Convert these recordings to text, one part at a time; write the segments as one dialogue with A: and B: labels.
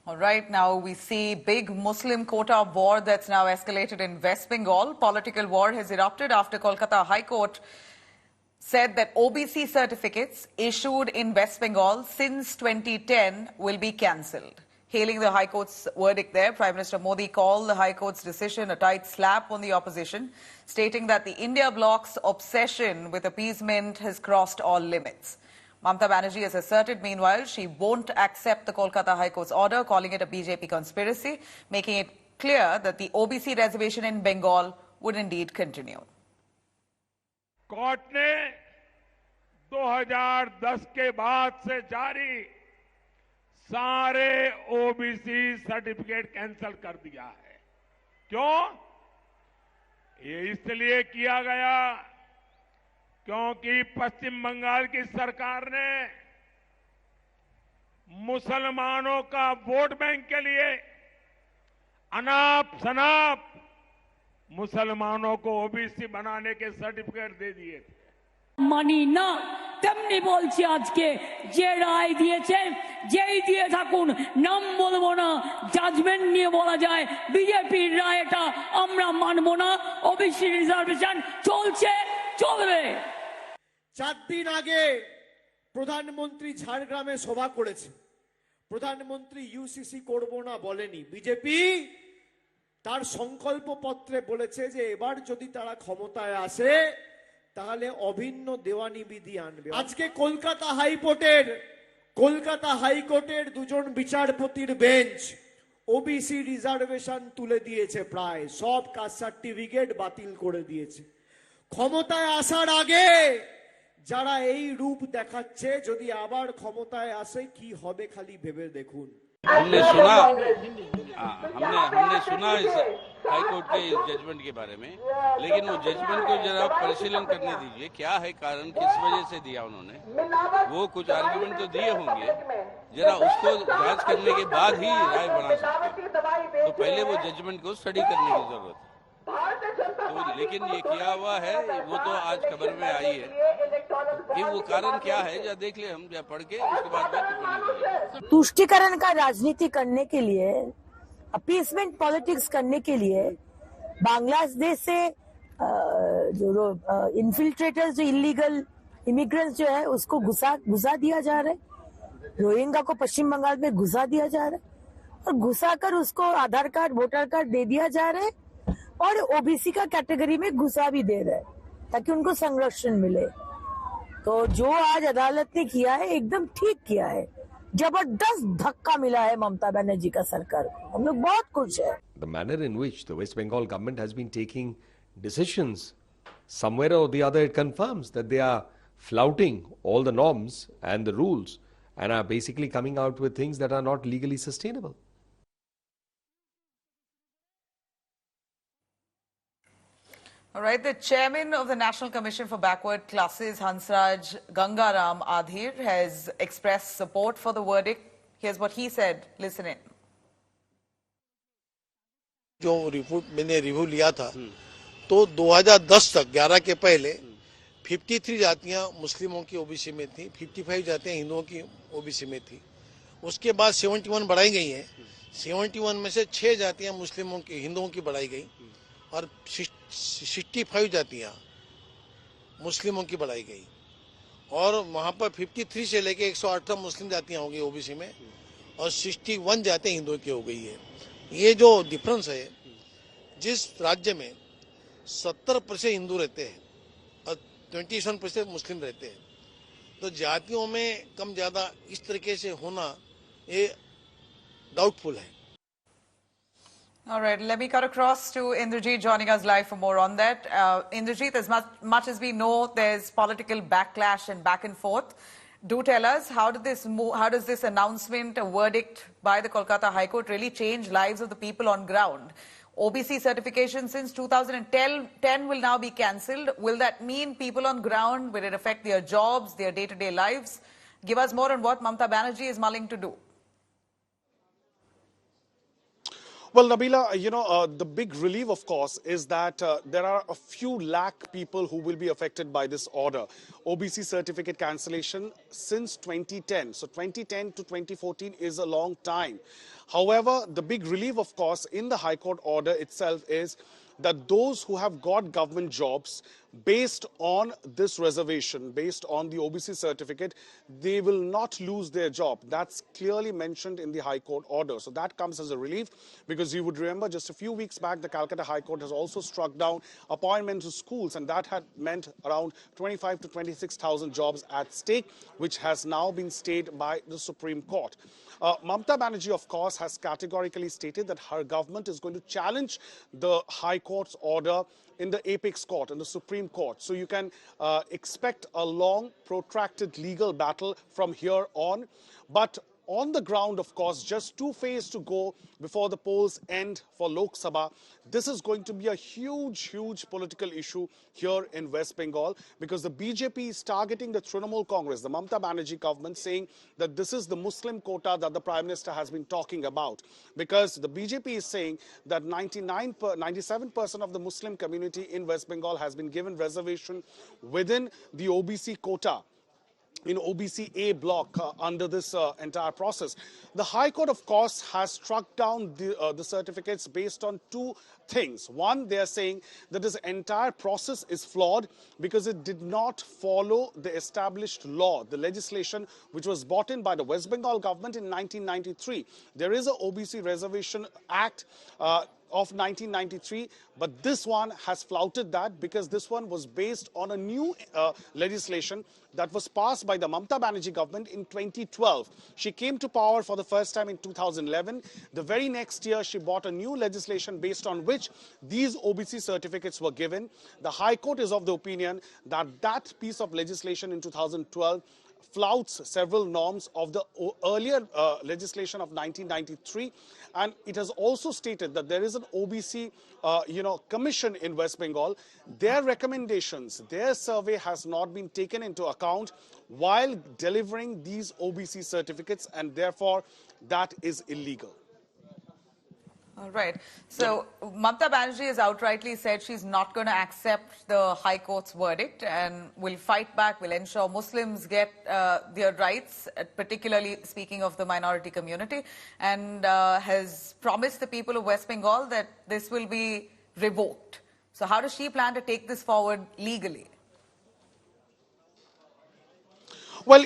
A: All right, now we see big Muslim quota war that's now escalated in West Bengal. Political war has erupted after Kolkata High Court said that OBC certificates issued in West Bengal since 2010 will be cancelled. Hailing the High Court's verdict there, Prime Minister Modi called the High Court's decision a tight slap on the opposition, stating that the India bloc's obsession with appeasement has crossed all limits. Mamata Banerjee has asserted, meanwhile, she won't accept the Kolkata High Court's order, calling it a BJP conspiracy, making it clear that the OBC reservation in Bengal would indeed continue.
B: Court ने 2010 के बाद से जारी सारे OBC certificate cancel कर दिया है। क्यों? ये इसलिए किया गया क्योंकि पश्चिम बंगाल की सरकार ने मुसलमानों का वोट बैंक के लिए अनाप शनाप मुसलमानों को ओबीसी बनाने के सर्टिफिकेट दे दिए थे।
C: মানি না তেমনি বলছি আজকে যে রায় দিয়েছে যেই দিয়ে থাকুন নাম বলবো না জাজমেন্ট নিয়ে বলা যায় বিজেপির রায়টা আমরা মানবো না ওবিসি রিজার্ভেশন চলছে চলবে।
D: 4 দিন আগে প্রধানমন্ত্রী ঝাড়গ্রামে সভা করেছে। প্রধানমন্ত্রী ইউসিসি করব না বলেনি। বিজেপি তার সংকল্প পত্রে বলেছে যে এবার যদি তারা ক্ষমতায় আসে তাহলে অভিন্ন দেওয়ানি বিধি আনবে। আজকে কলকাতা হাইকোর্টের দুজন বিচারপতির বেঞ্চ ওবিসি রিজার্ভেশন তুলে দিয়েছে, প্রায় সব কাস্ট সার্টিফিকেট বাতিল করে দিয়েছে। ক্ষমতায় আসার আগে যারা এই রূপ দেখাচ্ছে যদি আবার ক্ষমতায় আসে কি হবে খালি ভেবে দেখুন।
E: हमने सुना इस हाईकोर्ट के इस जजमेंट के बारे में, लेकिन वो जजमेंट को जरा परिशीलन करने दीजिए। क्या है कारण, किस वजह से दिया उन्होंने? वो कुछ आर्गुमेंट तो दिए होंगे, जरा उसको जांच करने के बाद ही राय बना सकते हैं। तो पहले वो जजमेंट को स्टडी करने की जरूरत है। तो लेकिन ये किया हुआ है, वो तो आज खबर में आई है कि वो कारण क्या है, या देख ले हम, या पढ़ के उसके बाद में टिप्पणी करेंगे।
F: तुष्टिकरण का राजनीति करने के लिए, अपीसमेंट पॉलिटिक्स करने के लिए बांग्लादेश से जो इन्फिल्ट्रेटर्स, जो इलीगल इमिग्रेंट्स जो है उसको घुसा दिया जा रहा है। रोहिंग्या को पश्चिम बंगाल में घुसा दिया जा रहा है और घुसाकर उसको आधार कार्ड, वोटर कार्ड दे दिया जा रहा है और ओबीसी का कैटेगरी में घुसा भी दे रहा है ताकि उनको संरक्षण मिले। तो जो आज अदालत ने किया है एकदम ठीक किया है। जबरदस्त धक्का मिला है ममता बनर्जी का सरकार को, हम लोग बहुत खुश है।
G: The manner in which the West Bengal government has been taking decisions, somewhere or the other it confirms that they are flouting all the norms and the rules and are basically coming out with things that are not legally sustainable.
A: All right, the chairman of the National Commission for Backward Classes, Hansraj Gangaram Adhir, has expressed support for the verdict. Here's what he said. Listen in.
H: जो report मैंने review लिया था तो 2010 तक 11 के पहले 53 जातियां मुस्लिमों की ओबीसी में थी, 55 जातियां हिंदुओं की ओबीसी में थी। उसके बाद 71 बढ़ाई गई हैं। 71 में से 6 जातियां मुस्लिमों की, हिंदुओं की बढ़ाई गई और 65 जातियां मुस्लिमों की बढ़ाई गई और वहां पर 53 से लेके 108 मुस्लिम जातियां हो गई ओबीसी में और 61 जातियां हिंदुओं की हो गई है। ये जो डिफरेंस है, जिस राज्य में 70% हिंदू रहते हैं और 27% मुस्लिम रहते हैं, तो जातियों में कम ज्यादा इस तरीके से होना ये डाउटफुल है।
A: All right, let me cut across to Indrajit joining us live for more on that. Indrajit, as much as we know there's political backlash and back and forth, do tell us how does this announcement, a verdict by the Kolkata High Court really change lives of the people on ground? OBC certification since 2010 will now be cancelled. Will that mean people on ground, will it affect their jobs, their day-to-day lives? Give us more on what Mamata Banerjee is mulling to do.
I: Well, Nabila, the big relief, of course, is that there are a few lakh people who will be affected by this order. OBC certificate cancellation since 2010. So 2010 to 2014 is a long time. However, the big relief, of course, in the High Court order itself is that those who have got government jobs based on this reservation, based on the OBC certificate, they will not lose their job. That's clearly mentioned in the High Court order. So that comes as a relief, because you would remember just a few weeks back, the Calcutta High Court has also struck down appointments to schools, and that had meant around 25 to 26,000 jobs at stake, which has now been stayed by the Supreme Court. Mamata Banerjee, of course, has categorically stated that her government is going to challenge the High Court's order in the apex court, in the Supreme Court. So you can expect a long, protracted legal battle from here on. But on the ground, of course, just 2 phases to go before the polls end for Lok Sabha. This is going to be a huge political issue here in West Bengal, because the BJP is targeting the Trinamool Congress, the Mamata Banerjee government, saying that this is the Muslim quota that the Prime Minister has been talking about. Because the BJP is saying that 97% of the Muslim community in West Bengal has been given reservation within the OBC quota, in OBC A block under this entire process. The High Court, of course, has struck down the certificates based on 2 things. One, they are saying that this entire process is flawed because it did not follow the established law, the legislation which was brought in by the West Bengal government in 1993. There is a OBC Reservation Act of 1993, but this one has flouted that, because this one was based on a new legislation that was passed by the Mamata Banerjee government in 2012. She came to power for the first time in 2011. The very next year, she brought a new legislation based on which these OBC certificates were given. The High Court is of the opinion that that piece of legislation in 2012 flouts several norms of the earlier legislation of 1993, and it has also stated that there is an OBC commission in West Bengal. Their recommendations, their survey has not been taken into account while delivering these OBC certificates, and therefore that is illegal.
A: All right. So Mamata Banerjee has outrightly said she's not going to accept the High Court's verdict and will fight back, will ensure Muslims get their rights, particularly speaking of the minority community, and has promised the people of West Bengal that this will be revoked. So how does she plan to take this forward legally?
I: Well,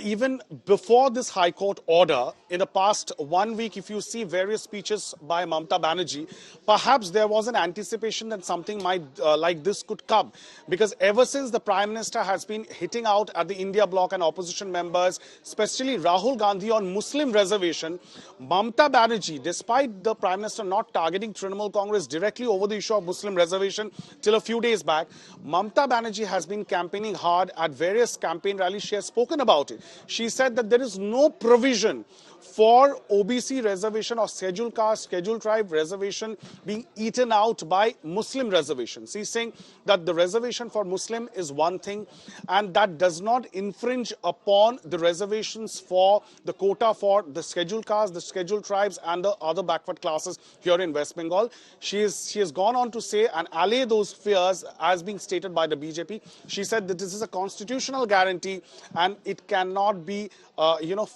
I: even before this High Court order, in the past 1 week, if you see various speeches by Mamata Banerjee, perhaps there was an anticipation that something might like this could come. Because ever since the Prime Minister has been hitting out at the India bloc and opposition members, especially Rahul Gandhi on Muslim reservation, Mamata Banerjee, despite the Prime Minister not targeting Trinamool Congress directly over the issue of Muslim reservation till a few days back, Mamata Banerjee has been campaigning hard at various campaign rallies. She has spoken about it. She said that there is no provision for OBC reservation or scheduled caste, scheduled tribe reservation being eaten out by Muslim reservations. She's saying that the reservation for Muslim is one thing, and that does not infringe upon the reservations for the quota for the scheduled caste, the scheduled tribes, and the other backward classes here in West Bengal. She has gone on to say and allay those fears as being stated by the BJP. She said that this is a constitutional guarantee and it cannot be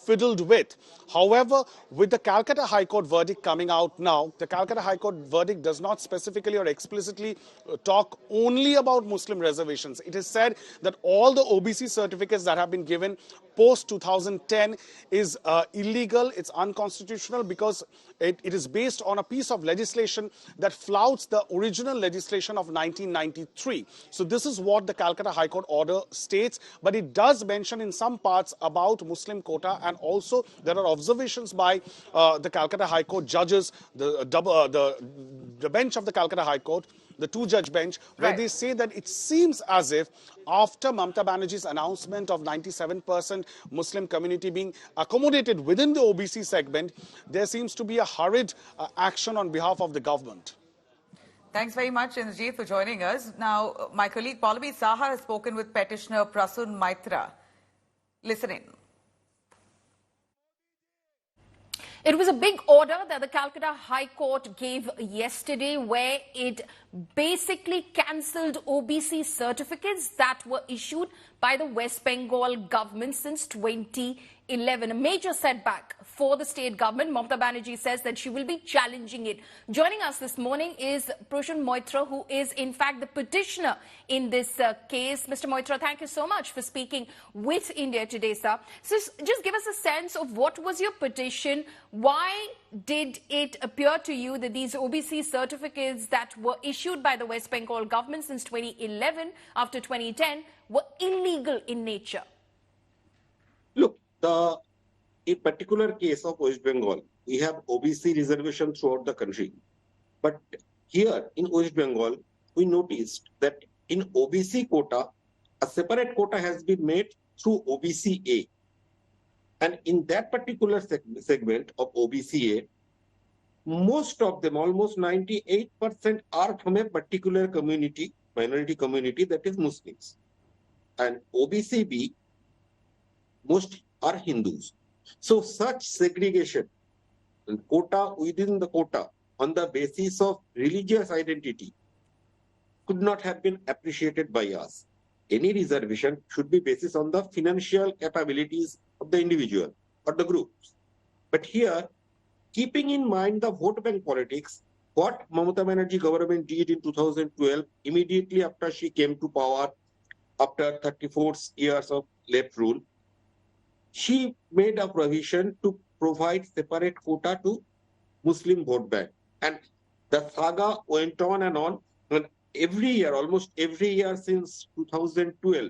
I: fiddled with. However, with the Calcutta High Court verdict coming out now, the Calcutta High Court verdict does not specifically or explicitly talk only about Muslim reservations. It is said that all the OBC certificates that have been given post 2010 is illegal, it's unconstitutional, because it is based on a piece of legislation that flouts the original legislation of 1993. So this is what the Calcutta High Court order states, but it does mention in some parts about Muslim quota, and also there are observations by the Calcutta High Court judges, the bench of the Calcutta High Court, the 2-judge bench, where they say that it seems as if after Mamata Banerjee's announcement of 97% Muslim community being accommodated within the OBC segment, there seems to be a hurried action on behalf of the government.
A: Thanks very much, Indrajit, for joining us. Now, my colleague Pallavi Saha has spoken with petitioner Prasun Maitra. Listen in.
J: It was a big order that the Calcutta High Court gave yesterday, where it basically cancelled OBC certificates that were issued by the West Bengal government since 2011. A major setback for the state government. Mamata Banerjee says that she will be challenging it. Joining us this morning is Prashant Moitra, who is in fact the petitioner in this case. Mr. Moitra, thank you so much for speaking with India Today, sir. So just give us a sense of what was your petition. Why did it appear to you that these OBC certificates that were issued by the West Bengal government since 2011 after 2010 were illegal in nature?
K: Look, in particular case of West Bengal, we have OBC reservation throughout the country. But here in West Bengal, we noticed that in OBC quota, a separate quota has been made through OBC-A. And in that particular segment of OBC-A, most of them, almost 98%, are from a particular community, minority community, that is Muslims. And OBC-B, most are Hindus. So such segregation, quota within the quota on the basis of religious identity could not have been appreciated by us. Any reservation should be based on the financial capabilities of the individual or the groups. But here, keeping in mind the vote bank politics, what Mamata Banerjee government did in 2012, immediately after she came to power, after 34 years of left rule, she made a provision to provide separate quota to Muslim vote bank. And the saga went on and on. And every year, almost every year since 2012,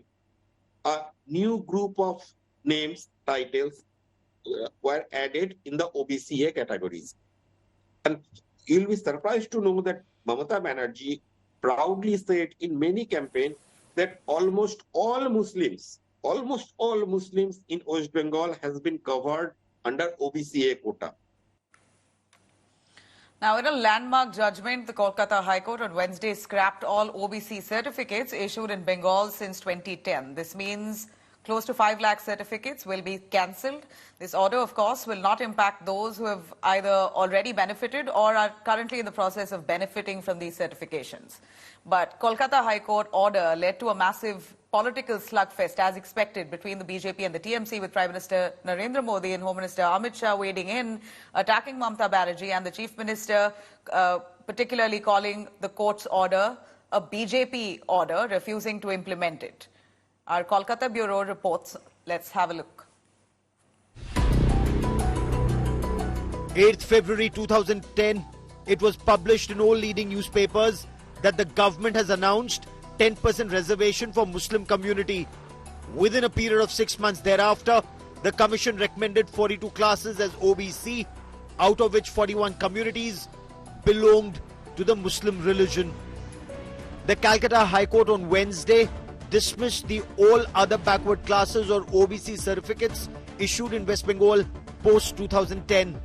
K: a new group of names, titles were added in the OBC-A categories. And you'll be surprised to know that Mamata Banerjee proudly said in many campaigns that almost all Muslims in West Bengal has been covered under OBC-A quota.
A: Now, in a landmark judgment, the Kolkata High Court on Wednesday scrapped all OBC certificates issued in Bengal since 2010. This means close to 5 lakh certificates will be cancelled. This order, of course, will not impact those who have either already benefited or are currently in the process of benefiting from these certifications. But Kolkata High Court order led to a massive political slugfest, as expected, between the BJP and the TMC, with Prime Minister Narendra Modi and Home Minister Amit Shah wading in, attacking Mamata Banerjee, and the Chief Minister particularly calling the court's order a BJP order, refusing to implement it. Our Kolkata Bureau reports. Let's have a look.
L: 8th February 2010, it was published in all leading newspapers that the government has announced 10% reservation for Muslim community. Within a period of 6 months thereafter, the Commission recommended 42 classes as OBC, out of which 41 communities belonged to the Muslim religion. The Calcutta High Court on Wednesday dismissed the all other backward classes or OBC certificates issued in West Bengal post 2010.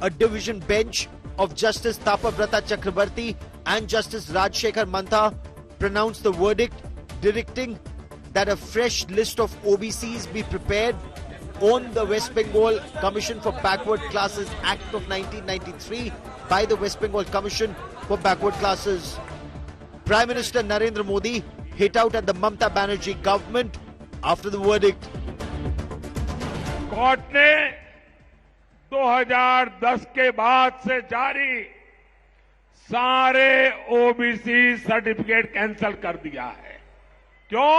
L: A division bench of Justice Tapabrata Chakrabarti and Justice Rajshekhar Mantha pronounced the verdict, directing that a fresh list of OBCs be prepared on the West Bengal Commission for Backward Classes Act of 1993 by the West Bengal Commission for Backward Classes. Prime Minister Narendra Modi hit out at the Mamata Banerjee government after the verdict.
B: Court ने 2010 के बाद से जारी सारे OBC certificate cancel कर दिया है। क्यों?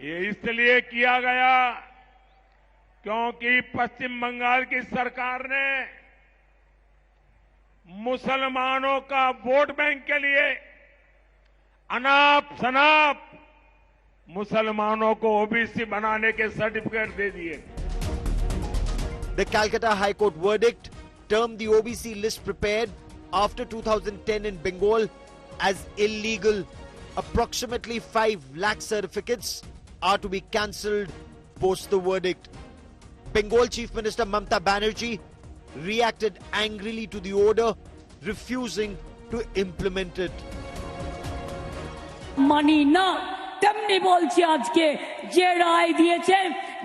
B: ये इसलिए किया गया क्योंकि पश्चिम बंगाल की सरकार ने मुसलमानों का वोट बैंक के लिए अनाप शनाप मुसलमानों को ओबीसी बनाने के सर्टिफिकेट दे दिए।
L: The Calcutta High Court verdict termed the OBC list prepared after 2010 in Bengal as illegal. Approximately 5 lakh certificates are to be cancelled post the verdict. Bengal Chief Minister Mamata Banerjee reacted angrily to the order, refusing to implement it.
C: মানি না তেমনি বলছি আজকে যে রায় দিয়েছে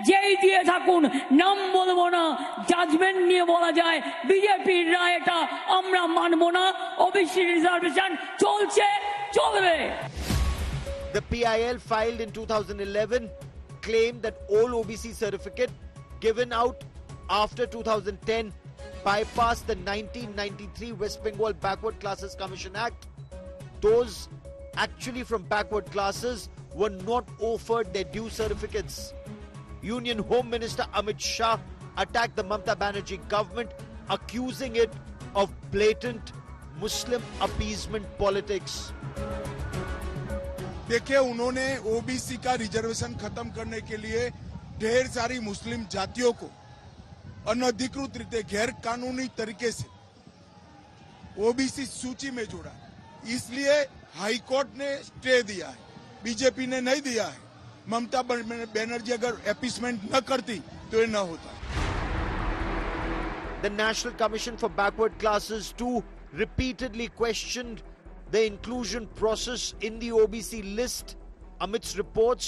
C: যেই দিয়ে থাকুন নাম বলবো না জাজমেন্ট নিয়ে বলা যায় বিজেপির রায় এটা আমরা মানবো না ওবিসি রিজার্ভেশন চলছে চলবে
L: The PIL filed in 2011 claimed that all OBC certificate given out after 2010 bypassed the 1993 West Bengal Backward Classes Commission Act. Those actually from backward classes were not offered their due certificates. Union Home Minister Amit Shah attacked the Mamata Banerjee government, accusing it of blatant Muslim appeasement politics.
M: देखिए, उन्होंने OBC का reservation खत्म करने के लिए ढेर सारी मुस्लिम जातियों को अनधिकृत रीते गैर कानूनी तरीके से ओबीसी सूची में जोड़ा, इसलिए हाईकोर्ट ने स्टे दिया है, बीजेपी ने नहीं दिया है। ममता बनर्जी अगर अपीसमेंट न करती तो ये न होता।
L: The National Commission for Backward Classes too repeatedly questioned the inclusion process in the OBC list amidst reports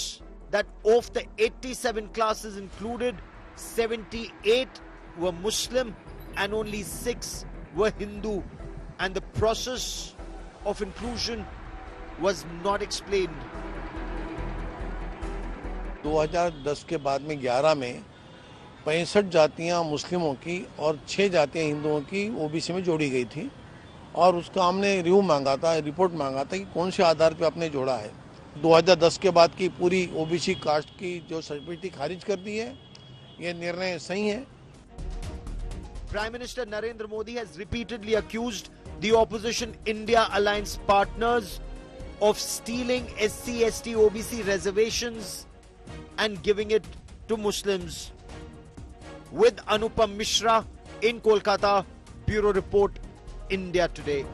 L: that of the 87 classes included, 78 were Muslim and only 6 were Hindu, and the process of inclusion was not explained.
H: 2010 के बाद में 11 में 65 जातियां मुस्लिमों की और 6 जातियां हिंदुओं की ओबीसी में जोड़ी गई थी और उसका हमने रिव्यू मांगा था, रिपोर्ट मांगा था कि कौन से आधार पे आपने जोड़ा है। 2010 के बाद की पूरी ओबीसी कास्ट की जो सर्टिफिकेट खारिज कर दी है, ये निर्णय सही है।
L: Prime Minister Narendra Modi has repeatedly accused the opposition India Alliance partners of stealing SC/ST OBC reservations and giving it to Muslims. With Anupam Mishra in Kolkata, Bureau Report, India Today.